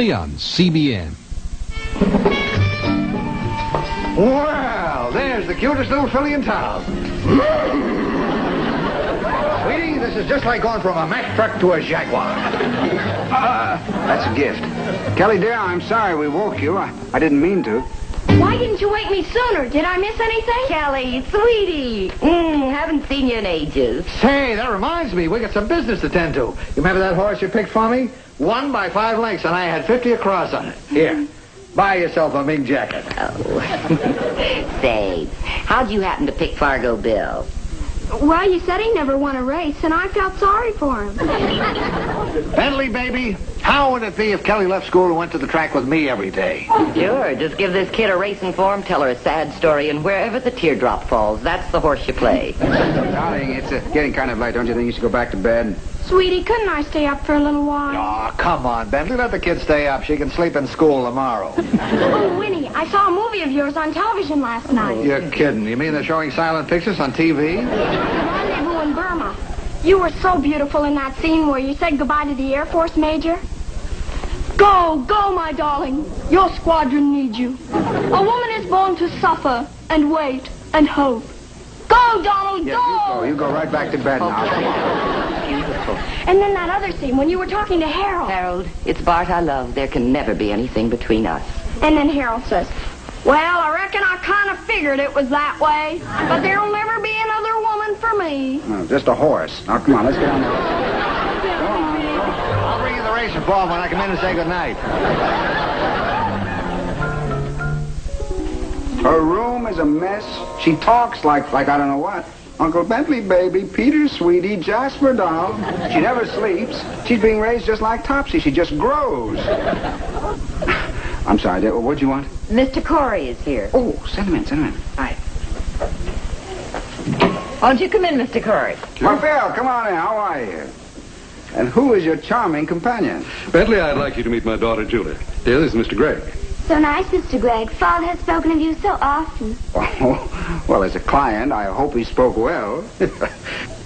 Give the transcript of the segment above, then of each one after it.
On CBN. Well, there's the cutest little filly in town. Sweetie, this is just like going from a Mack truck to a Jaguar. That's a gift. Kelly, dear, I'm sorry we woke you. I didn't mean to. Why didn't you wake me sooner? Did I miss anything? Kelly, sweetie. Haven't seen you in ages. Say, that reminds me, we got some business to tend to. You remember that horse you picked for me? Won by 5 lengths, and I had 50 across on it. Here, buy yourself a mink jacket. Oh. Say, how'd you happen to pick Fargo Bill? Well, you said he never won a race, and I felt sorry for him. Bentley, baby, how would it be if Kelly left school and went to the track with me every day? Sure, just give this kid a racing form, tell her a sad story, and wherever the teardrop falls, that's the horse you play. Darling, it's getting kind of late. Don't you think you should go back to bed? Sweetie, couldn't I stay up for a little while? Oh, come on, Bentley. Let the kid stay up. She can sleep in school tomorrow. Oh, Winnie, I saw a movie of yours on television last night. You're kidding. You mean they're showing silent pictures on TV? Rendezvous in Burma. You were so beautiful in that scene where you said goodbye to the Air Force Major. Go, go, my darling. Your squadron needs you. A woman is born to suffer and wait and hope. Go, Donald, go! You go right back to bed now. Beautiful. And then that other scene when you were talking to Harold. Harold, it's Bart I love. There can never be anything between us. And then Harold says, well, I reckon I kind of figured it was that way, but there'll never be another woman for me. No, just a horse. Now, come on, let's get on there. I'll bring you the racing form when I come in and say goodnight. Her room is a mess. She talks like I don't know what. Uncle Bentley, baby, Peter, sweetie, Jasper, doll. She never sleeps. She's being raised just like Topsy. She just grows. I'm sorry, dear. What'd you want? Mr. Corey is here. Oh, send him in. Hi. Won't you come in, Mr. Corey? Well, Phil, come on in. How are you? And who is your charming companion? Bentley, I'd like you to meet my daughter, Julie. Dear, this is Mr. Gregg. So nice, Mr. Gregg. Father has spoken of you so often. Oh, well, as a client, I hope he spoke well.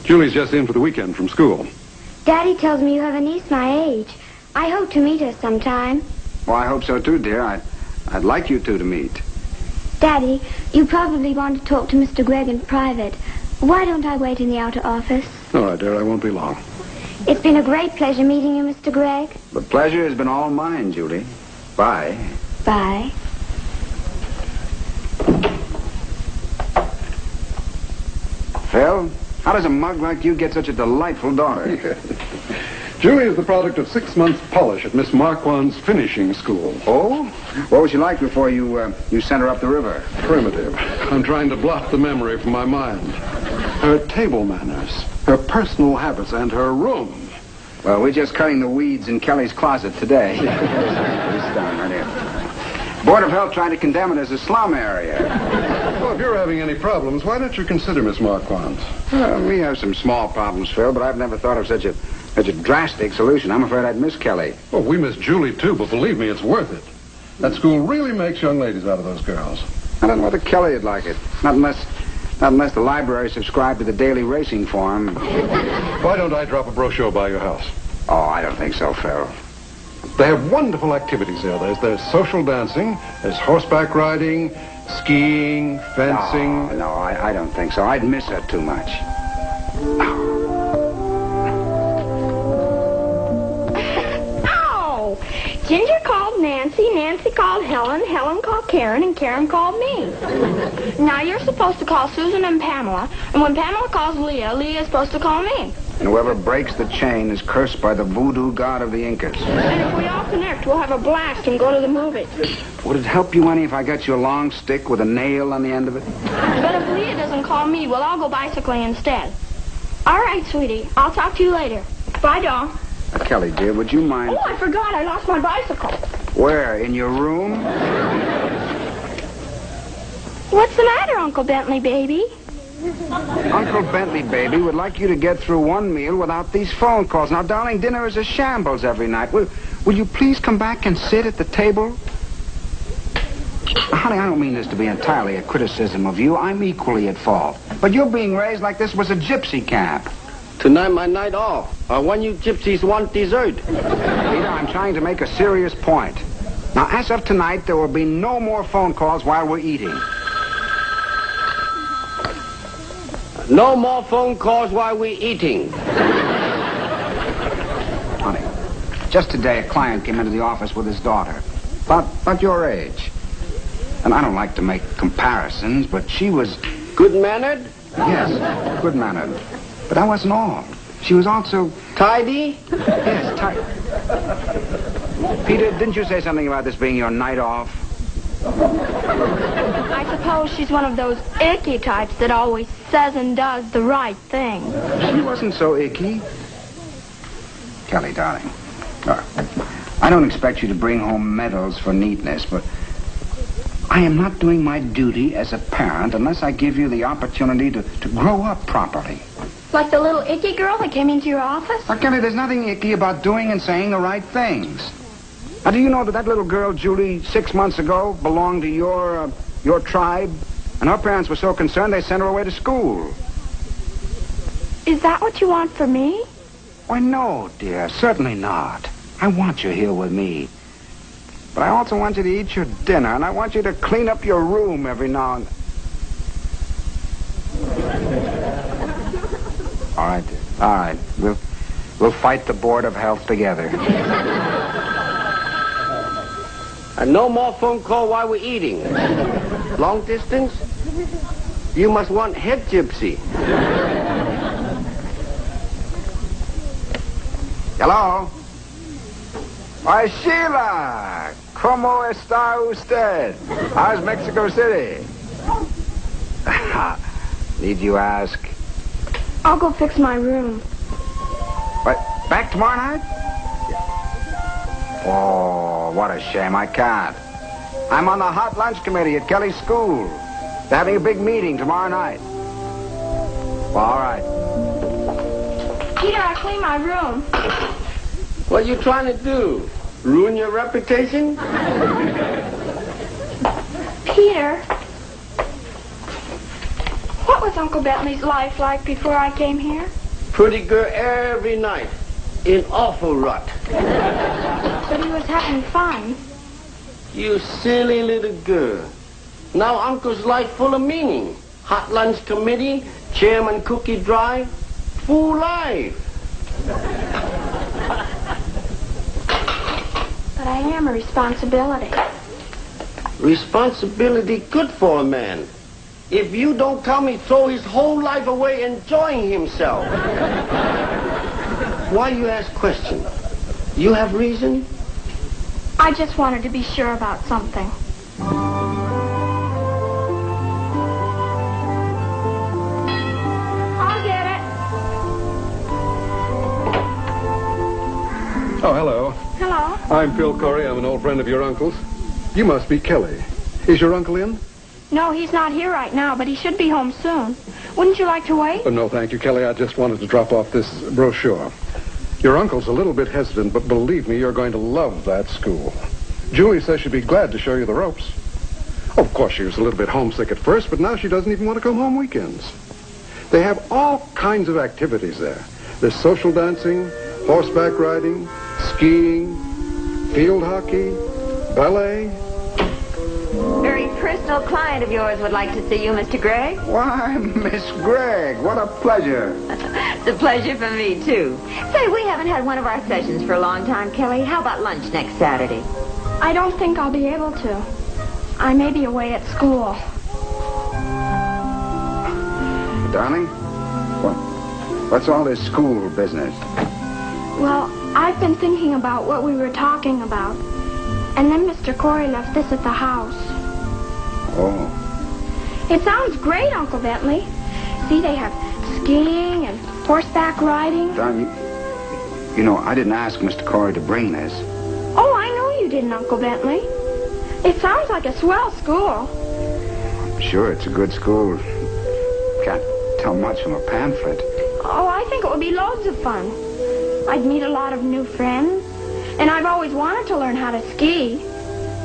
Julie's just in for the weekend from school. Daddy tells me you have a niece my age. I hope to meet her sometime. Well, I hope so, too, dear. I'd like you two to meet. Daddy, you probably want to talk to Mr. Gregg in private. Why don't I wait in the outer office? All right, dear, I won't be long. It's been a great pleasure meeting you, Mr. Gregg. The pleasure has been all mine, Julie. Bye. Bye. Phil, how does a mug like you get such a delightful daughter? Julie is the product of 6 months' polish at Miss Marquand's finishing school. Oh? What was she like before you sent her up the river? Primitive. I'm trying to blot the memory from my mind. Her table manners, her personal habits, and her room. Well, we're just cutting the weeds in Kelly's closet today. It's down right here. Board of Health tried to condemn it as a slum area. Well, if you're having any problems, why don't you consider Miss Marquand's? We have some small problems, Phil, but I've never thought of such a drastic solution. I'm afraid I'd miss Kelly. Oh, we miss Julie, too, but believe me, it's worth it. That school really makes young ladies out of those girls. I don't know whether Kelly would like it. Not unless the library subscribed to the daily racing form. Why don't I drop a brochure by your house? Oh, I don't think so, Phil. They have wonderful activities there. There's social dancing, there's horseback riding, skiing, fencing. No, I don't think so. I'd miss her too much. Oh! Ginger called Nancy, Nancy called Helen, Helen called Karen, and Karen called me. Now you're supposed to call Susan and Pamela, and when Pamela calls Leah, Leah's supposed to call me. And whoever breaks the chain is cursed by the voodoo god of the Incas. And if we all connect, we'll have a blast and go to the movies. Would it help you any if I got you a long stick with a nail on the end of it? But if Leah doesn't call me, we'll all go bicycling instead. All right, sweetie. I'll talk to you later. Bye, doll. Kelly, dear, would you mind... Oh, I forgot. I lost my bicycle. Where? In your room? What's the matter, Uncle Bentley, baby? Uncle Bentley, baby, would like you to get through one meal without these phone calls. Now, darling, dinner is a shambles every night. Will you please come back and sit at the table? Honey, I don't mean this to be entirely a criticism of you. I'm equally at fault. But you're being raised like this was a gypsy camp. Tonight my night off. When you gypsies want dessert. Peter, I'm trying to make a serious point. Now, as of tonight, there will be no more phone calls while we're eating. No more phone calls while we're eating. Honey, just today a client came into the office with his daughter. About your age. And I don't like to make comparisons, but she was... Good-mannered? Yes, good-mannered. But that wasn't all. She was also... Tidy? Yes, tidy. Peter, didn't you say something about this being your night off? I suppose she's one of those icky types that always says and does the right thing. She wasn't so icky. Kelly, darling. I don't expect you to bring home medals for neatness, but I am not doing my duty as a parent unless I give you the opportunity to grow up properly. Like the little icky girl that came into your office? Now, Kelly, there's nothing icky about doing and saying the right things. Now, do you know that little girl, Julie, 6 months ago, belonged to your tribe? And her parents were so concerned they sent her away to school. Is that what you want for me? Why, no, dear, certainly not. I want you here with me. But I also want you to eat your dinner, and I want you to clean up your room every now and then. All right, dear. All right. We'll fight the Board of Health together. And no more phone call while we're eating. Long distance? You must want head gypsy. Hello? Why, Sheila! ¿Cómo está usted? How's Mexico City? Need you ask? I'll go fix my room. What, back tomorrow night? Oh, what a shame. I can't. I'm on the hot lunch committee at Kelly's school. They're having a big meeting tomorrow night. Well, all right. Peter, I cleaned my room. What are you trying to do? Ruin your reputation? Peter, what was Uncle Bentley's life like before I came here? Pretty girl every night. In awful rut. But he was having fun. You silly little girl. Now Uncle's life full of meaning. Hot lunch committee, chairman cookie drive, full life. But I am a responsibility. Responsibility good for a man. If you don't come, he throw his whole life away enjoying himself. Why you ask question? You have reason? I just wanted to be sure about something. I'll get it. Oh, hello. Hello. I'm Phil Corey. I'm an old friend of your uncle's. You must be Kelly. Is your uncle in? No, he's not here right now, but he should be home soon. Wouldn't you like to wait? No, thank you, Kelly. I just wanted to drop off this brochure. Your uncle's a little bit hesitant, but believe me, you're going to love that school. Julie says she'd be glad to show you the ropes. Of course, she was a little bit homesick at first, but now she doesn't even want to come home weekends. They have all kinds of activities there. There's social dancing, horseback riding, skiing, field hockey, ballet. Very personal client of yours would like to see you, Mr. Gregg. Why, Miss Gregg, what a pleasure. It's a pleasure for me, too. Say, we haven't had one of our sessions for a long time, Kelly. How about lunch next Saturday? I don't think I'll be able to. I may be away at school. Darling, what's all this school business? Well, I've been thinking about what we were talking about. And then Mr. Corey left this at the house. Oh. It sounds great, Uncle Bentley. See, they have skiing and horseback riding. Darling, you know, I didn't ask Mr. Corey to bring this. Oh, I know you didn't, Uncle Bentley. It sounds like a swell school. Sure, it's a good school. Can't tell much from a pamphlet. Oh, I think it would be loads of fun. I'd meet a lot of new friends. And I've always wanted to learn how to ski.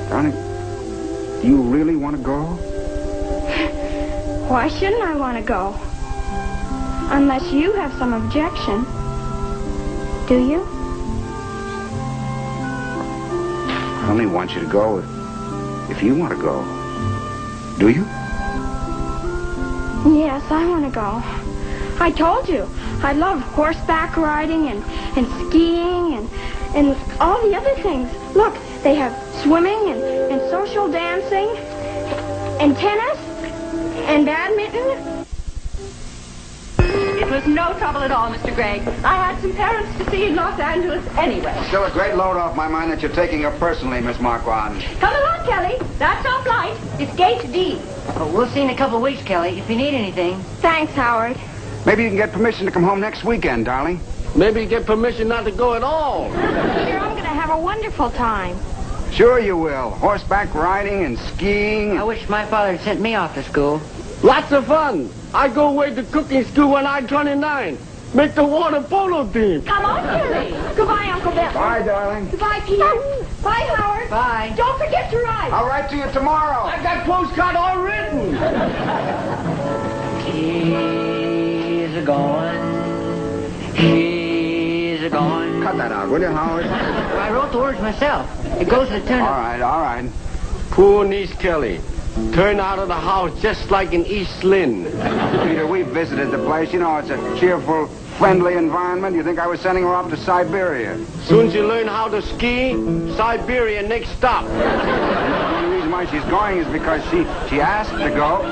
Darling, do you really want to go? Why shouldn't I want to go? Unless you have some objection. Do you? I only want you to go if you want to go. Do you? Yes, I want to go. I told you. I love horseback riding and skiing and all the other things. Look, they have swimming and social dancing and tennis and badminton. It was no trouble at all, Mr. Gregg. I had some parents to see in Los Angeles anyway. Still a great load off my mind that you're taking her personally, Miss Marquand. Come along, Kelly. That's our flight. It's gate D. Oh, we'll see in a couple of weeks, Kelly, if you need anything. Thanks, Howard. Maybe you can get permission to come home next weekend, darling. Maybe get permission not to go at all. Peter, I'm going to have a wonderful time. Sure you will. Horseback riding and skiing. I wish my father had sent me off to school. Lots of fun. I go away to cooking school when I'm 29. Make the water polo team. Come on, Kelly. Goodbye, Uncle Bentley. Bye, darling. Goodbye, Peter. Bye, Howard. Bye. Don't forget to ride. I'll write to you tomorrow. I got postcard all written. He's a-going. He's a-going. Cut that out, will you, Howard? I wrote the words myself. It goes to the tune All of... right, all right. Poor niece Kelly. Turned out of the house just like in East Lynn. Peter, we visited the place. You know, it's a cheerful, friendly environment. You think I was sending her off to Siberia? Soon as you learn how to ski, Siberia next stop. The only reason why she's going is because she asked to go.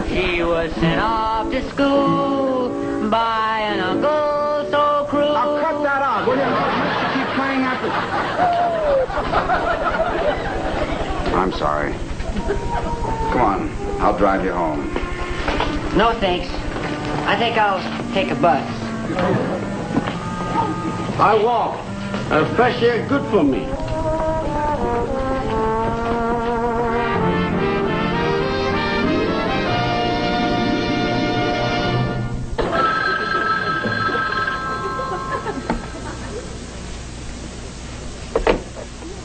She was sent off to school by an uncle so cruel. Now cut that out, will you? She keep playing after... I'm sorry. Come on, I'll drive you home. No, thanks. I think I'll take a bus. I walk. Fresh air good for me.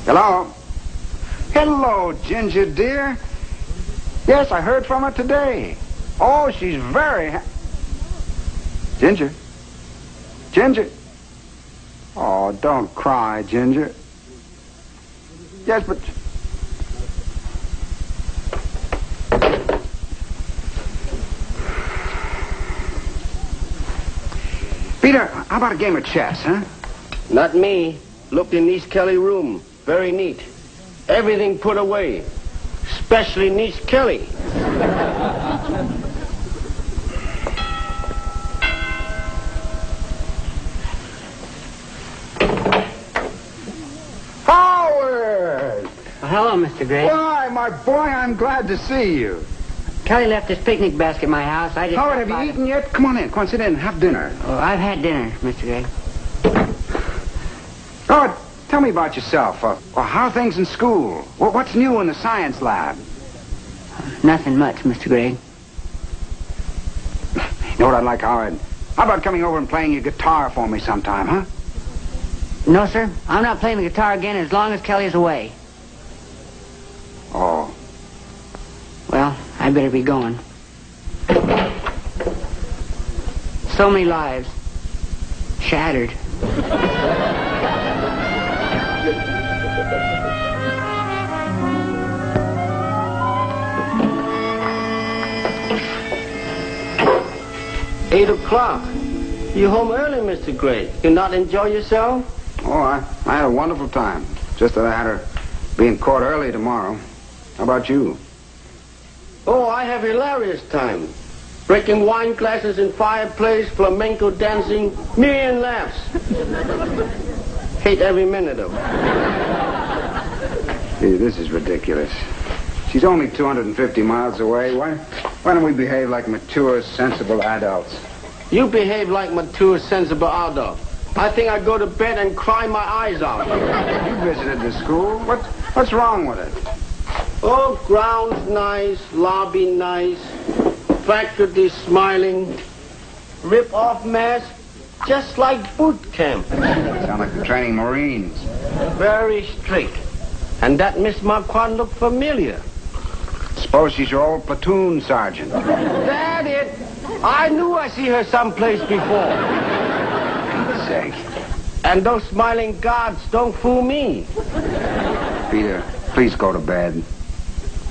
Hello? Hello, Ginger, dear. Yes, I heard from her today. Oh, she's very Ginger? Ginger? Oh, don't cry, Ginger. Yes, but... Peter, how about a game of chess, huh? Not me. Looked in niece Kelly room. Very neat. Everything put away. Especially niece Kelly. Howard! Hello, Mr. Gray. Why, my boy, I'm glad to see you. Kelly left his picnic basket at my house. I just... Howard, have you eaten yet? Come on in. Come on, sit in. Have dinner. Oh, I've had dinner, Mr. Gray. Howard, tell me about yourself. How are things in school? What's new in the science lab? Nothing much, Mr. Gray. You know what I'd like, Howard? How about coming over and playing your guitar for me sometime, huh? No, sir. I'm not playing the guitar again as long as Kelly's away. Oh. Well, I better be going. So many lives shattered. Eight o'clock. You home early, Mr. Gray. You not enjoy yourself? Oh, I had a wonderful time. Just that I had her being caught early tomorrow. How about you? Oh, I have hilarious time. Breaking wine glasses in fireplace, flamenco dancing, million laughs. Hate every minute of it. Gee, this is ridiculous. She's only 250 miles away. Why don't we behave like mature, sensible adults? You behave like mature, sensible adult. I think I go to bed and cry my eyes out. You visited the school. What's wrong with it? Oh, grounds nice, lobby nice. faculty smiling, rip-off mask, just like boot camp. Sound like they're training Marines. Very strict. And that Miss Marquand looked familiar. Suppose she's your old platoon sergeant. That it. I knew I see her someplace before. For Pete's sake. And those smiling guards don't fool me. Peter, please go to bed.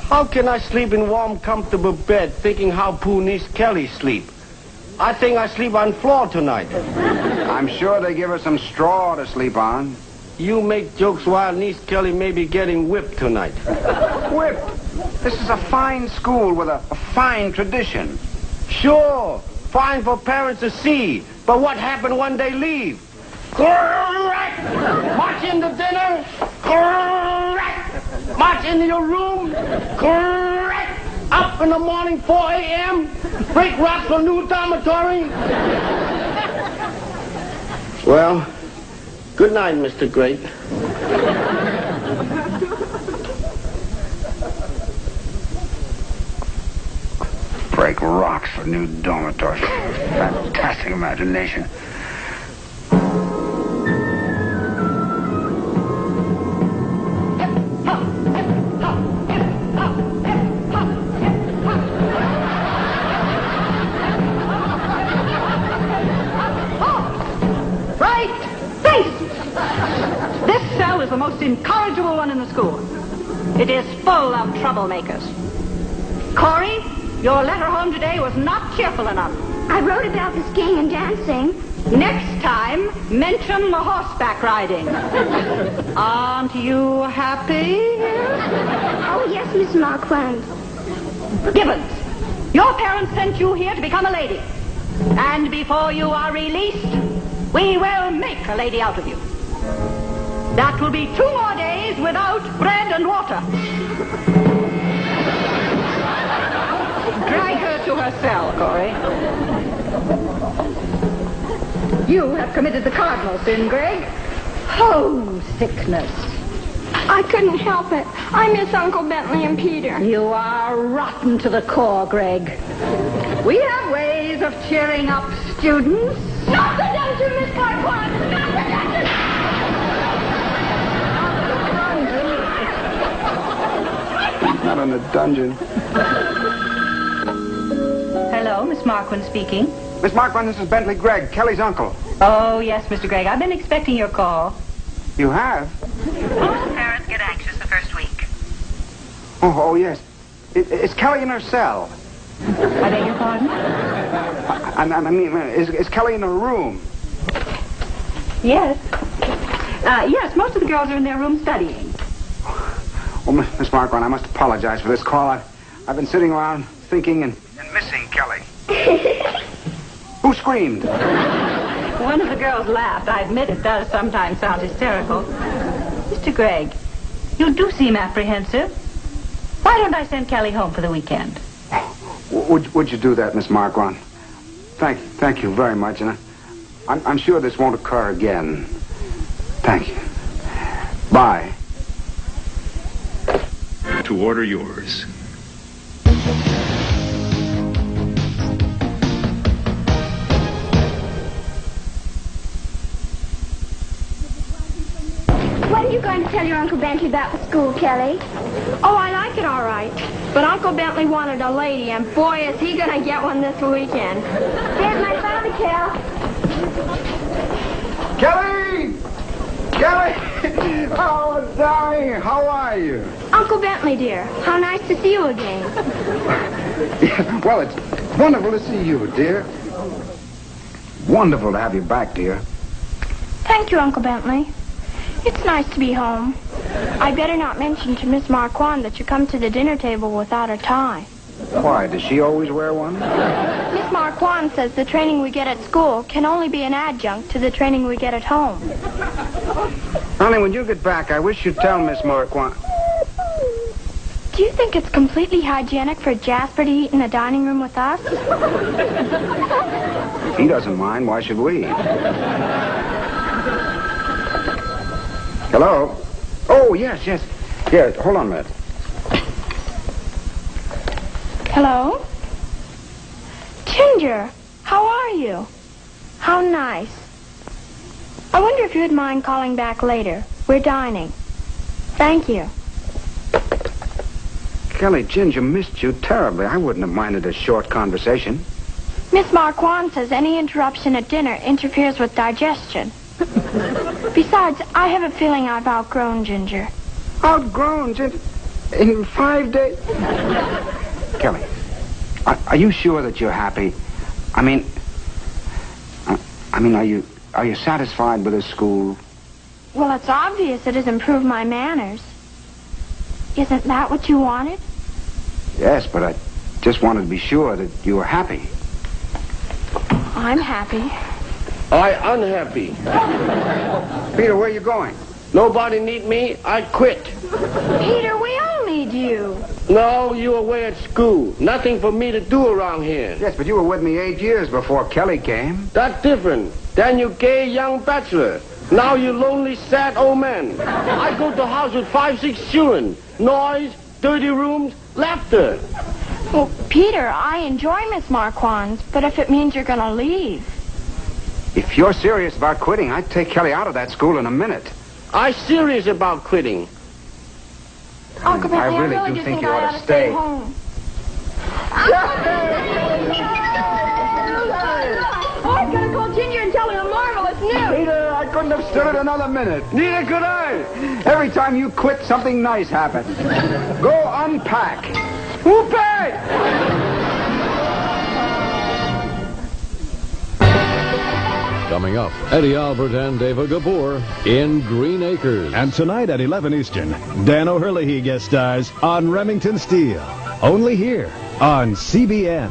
How can I sleep in warm, comfortable bed thinking how poor niece Kelly sleep? I think I sleep on floor tonight. I'm sure they give her some straw to sleep on. You make jokes while niece Kelly may be getting whipped tonight. Whipped? This is a fine school with a fine tradition. Sure, fine for parents to see. But what happened when they leave? Correct! March into dinner? Correct! March into your room? Correct! Up in the morning, 4 a.m.? Break rocks for new dormitory? Well, good night, Mr. Great. Break rocks for new dormitory. Fantastic imagination. This cell is the most incorrigible one in the school. It is full of troublemakers. Corey, your letter home today was not cheerful enough. I wrote about the skiing and dancing. Next time, mention the horseback riding. Aren't you happy? Oh, yes, Miss Marquand. Gibbons, your parents sent you here to become a lady. And before you are released, we will make a lady out of you. That will be 2 more days without bread and water. Drag her to her cell, Corey. You have committed the cardinal sin, Greg. Homesickness. I couldn't help it. I miss Uncle Bentley and Peter. You are rotten to the core, Greg. We have ways of cheering up students. Not the dungeon, Miss Marquand! Not the dungeon! Not in the dungeon. Hello, Miss Marquand speaking. Miss Marquand, this is Bentley Gregg, Kelly's uncle. Oh, yes, Mr. Gregg. I've been expecting your call. You have? Most parents get anxious the first week. Oh, yes. Is Kelly in her cell? I beg your pardon? I mean, is Kelly in her room? Yes. Yes, most of the girls are in their room studying. Well, Miss Marquand, I must apologize for this call. I've been sitting around thinking and missing Kelly. Who screamed? One of the girls laughed. I admit it does sometimes sound hysterical. Mr. Gregg, you do seem apprehensive. Why don't I send Kelly home for the weekend? Would you do that, Miss Marquand? Thank you very much, and I'm sure this won't occur again. Thank you. Bye. To order yours. When are you going to tell your Uncle Bentley about the school, Kelly? Oh, I like it all right. But Uncle Bentley wanted a lady, and boy, is he going to get one this weekend. Here's my father, Kel. Kelly! Kelly! Oh, darling, how are you? Uncle Bentley, dear, how nice to see you again. Well, it's wonderful to see you, dear. Wonderful to have you back, dear. Thank you, Uncle Bentley. It's nice to be home. I better not mention to Miss Marquand that you come to the dinner table without a tie. Why, does she always wear one? Miss Marquand says the training we get at school can only be an adjunct to the training we get at home. Honey, when you get back, I wish you'd tell Miss Marquand. Do you think it's completely hygienic for Jasper to eat in the dining room with us? If he doesn't mind, why should we? Hello? Oh, yes. Yeah, hold on a minute. Hello? Ginger, how are you? How nice. I wonder if you'd mind calling back later. We're dining. Thank you. Kelly, Ginger missed you terribly. I wouldn't have minded a short conversation. Miss Marquand says any interruption at dinner interferes with digestion. Besides, I have a feeling I've outgrown Ginger. Outgrown, Ginger? In 5 days? Kelly, are you sure that you're happy? I mean, are you satisfied with the school? Well, it's obvious it has improved my manners. Isn't that what you wanted? Yes, but I just wanted to be sure that you were happy. I'm happy. I unhappy. Peter, where are you going? Nobody need me, I quit. Peter, we all need you. No, you away at school. Nothing for me to do around here. Yes, but you were with me 8 years before Kelly came. That's different. Then you gay young bachelor. Now you lonely, sad old man. I go to house with 5, 6 children. Noise, dirty rooms, laughter. Well, Peter, I enjoy Miss Marquand, but if it means you're going to leave. If you're serious about quitting, I'd take Kelly out of that school in a minute. I'm serious about quitting. Uncle Bentley, I really do just think you I ought to stay. home. I'm going to call Ginger and tell her a marvelous news. Peter, I couldn't have stood it another minute. Neither could I. Every time you quit, something nice happens. Go unpack. Who paid? Coming up, Eddie Albert and David Gabor in Green Acres. And tonight at 11 Eastern, Dan O'Hurley guest stars on Remington Steele. Only here on CBN.